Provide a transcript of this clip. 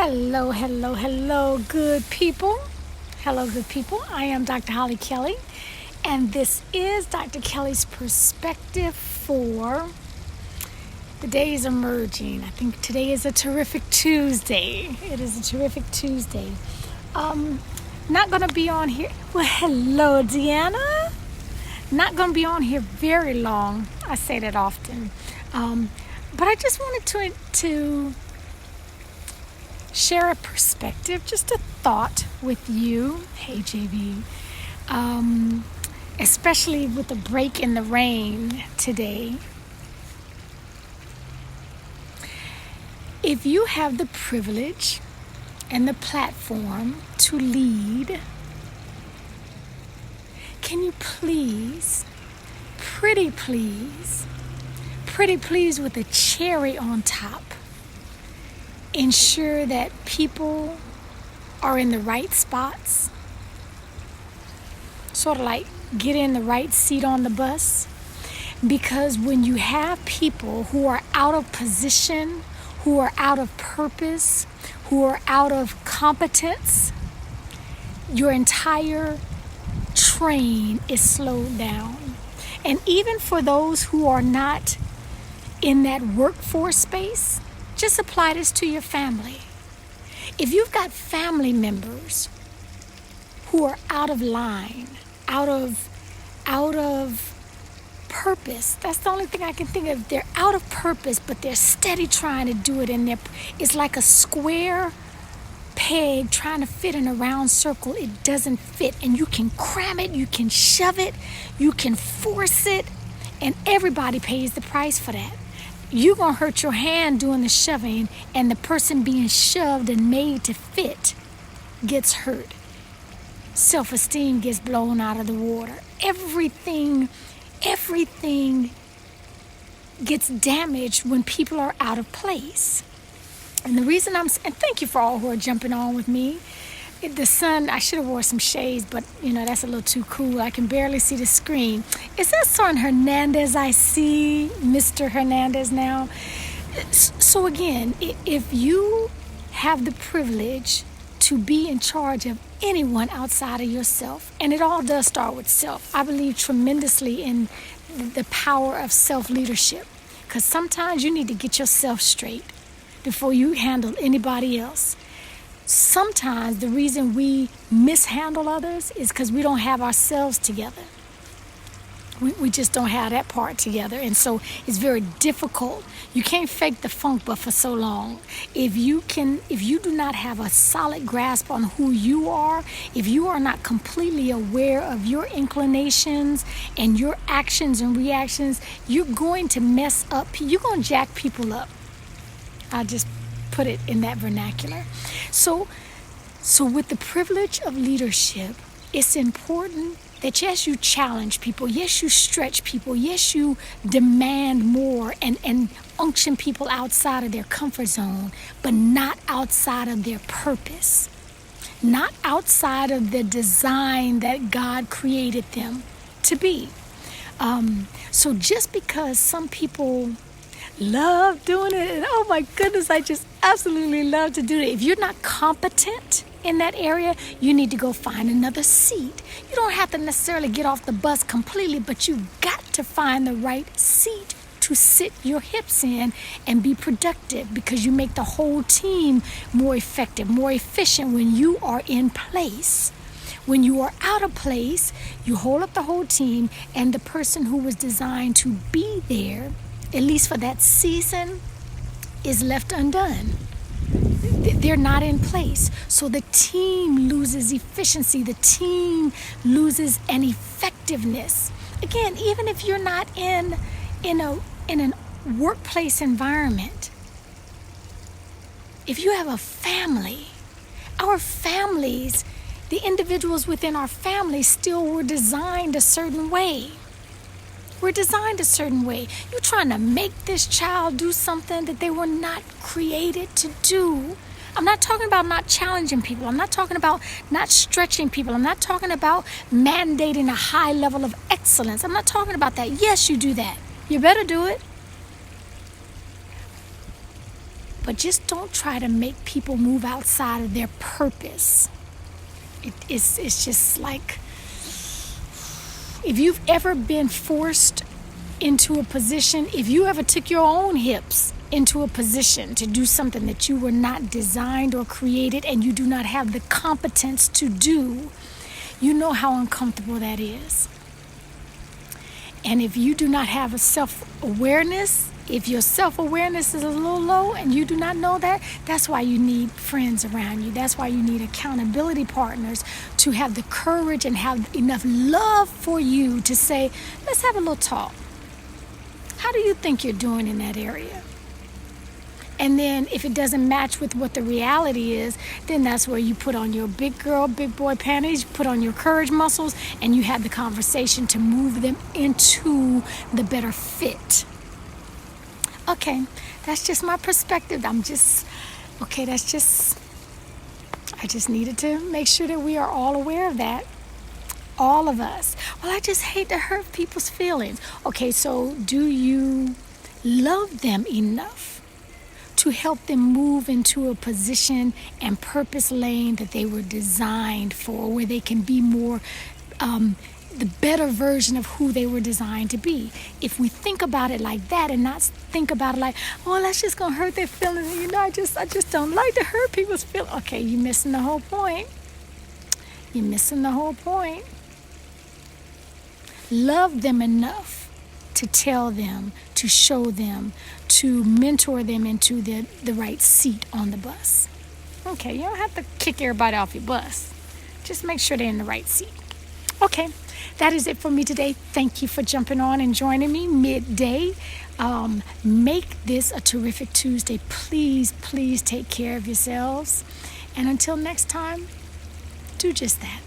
Hello, hello, hello, good people. Hello, good people. I am Dr. Holly Kelly, and this is Dr. Kelly's perspective for the days emerging. I think today is a terrific Tuesday. It is a terrific Tuesday. Not going to be on here. Well, hello, Deanna. Not going to be on here very long. I say that often. But I just wanted to share a perspective, just a thought with you. Hey, JV. Especially with the break in the rain today. If you have the privilege and the platform to lead, can you please, pretty please with a cherry on top, ensure that people are in the right spots, sort of like get in the right seat on the bus? Because when you have people who are out of position, who are out of purpose, who are out of competence, your entire train is slowed down. And even for those who are not in that workforce space, just apply this to your family. If you've got family members who are out of line, out of purpose, that's the only thing I can think of. They're out of purpose, but they're steady trying to do it, and it's like a square peg trying to fit in a round circle. It doesn't fit, and you can cram it, you can shove it, you can force it, and everybody pays the price for that. You're going to hurt your hand doing the shoving, and the person being shoved and made to fit gets hurt. Self-esteem gets blown out of the water. Everything gets damaged when people are out of place. And the reason and thank you for all who are jumping on with me. The sun, I should have wore some shades, but that's a little too cool. I can barely see the screen. Is that Son Hernandez I see? Mr. Hernandez now. So again, if you have the privilege to be in charge of anyone outside of yourself, and it all does start with self. I believe tremendously in the power of self-leadership, because sometimes you need to get yourself straight before you handle anybody else. Sometimes the reason we mishandle others is because we don't have ourselves together. We just don't have that part together. And so it's very difficult. You can't fake the funk but for so long. If you do not have a solid grasp on who you are, if you are not completely aware of your inclinations and your actions and reactions, you're going to mess up. You're going to jack people up. I'll just put it in that vernacular. So with the privilege of leadership, it's important that yes, you challenge people, yes, you stretch people, yes, you demand more and unction people outside of their comfort zone, but not outside of their purpose, not outside of the design that God created them to be. So just because some people love doing it, and oh my goodness, I just absolutely love to do it. If you're not competent in that area, you need to go find another seat. You don't have to necessarily get off the bus completely, but you've got to find the right seat to sit your hips in and be productive, because you make the whole team more effective, more efficient when you are in place. When you are out of place, you hold up the whole team, and the person who was designed to be there, at least for that season, is left undone. They're not in place. So the team loses efficiency. The team loses an effectiveness. Again, even if you're not in a workplace environment, if you have a family, our families, the individuals within our families still were designed a certain way. We're designed a certain way. You're trying to make this child do something that they were not created to do. I'm not talking about not challenging people. I'm not talking about not stretching people. I'm not talking about mandating a high level of excellence. I'm not talking about that. Yes, you do that. You better do it. But just don't try to make people move outside of their purpose. It's just like, if you've ever been forced into a position, if you ever took your own hips into a position to do something that you were not designed or created and you do not have the competence to do, you know how uncomfortable that is. And if you do not have a self-awareness, if your self-awareness is a little low and you do not know that, that's why you need friends around you. That's why you need accountability partners to have the courage and have enough love for you to say, let's have a little talk. How do you think you're doing in that area? And then if it doesn't match with what the reality is, then that's where you put on your big girl, big boy panties, put on your courage muscles, and you have the conversation to move them into the better fit. Okay, that's just my perspective. I just needed to make sure that we are all aware of that. All of us. Well, I just hate to hurt people's feelings. Okay, so do you love them enough to help them move into a position and purpose lane that they were designed for, where they can be more the better version of who they were designed to be? If we think about it like that and not think about it like, oh, that's just gonna hurt their feelings, I just don't like to hurt people's feelings. Okay, you're missing the whole point. You're missing the whole point. Love them enough to tell them, to show them, to mentor them into the right seat on the bus. Okay, you don't have to kick everybody off your bus. Just make sure they're in the right seat. Okay, that is it for me today. Thank you for jumping on and joining me midday. Make this a terrific Tuesday. Please, please take care of yourselves. And until next time, do just that.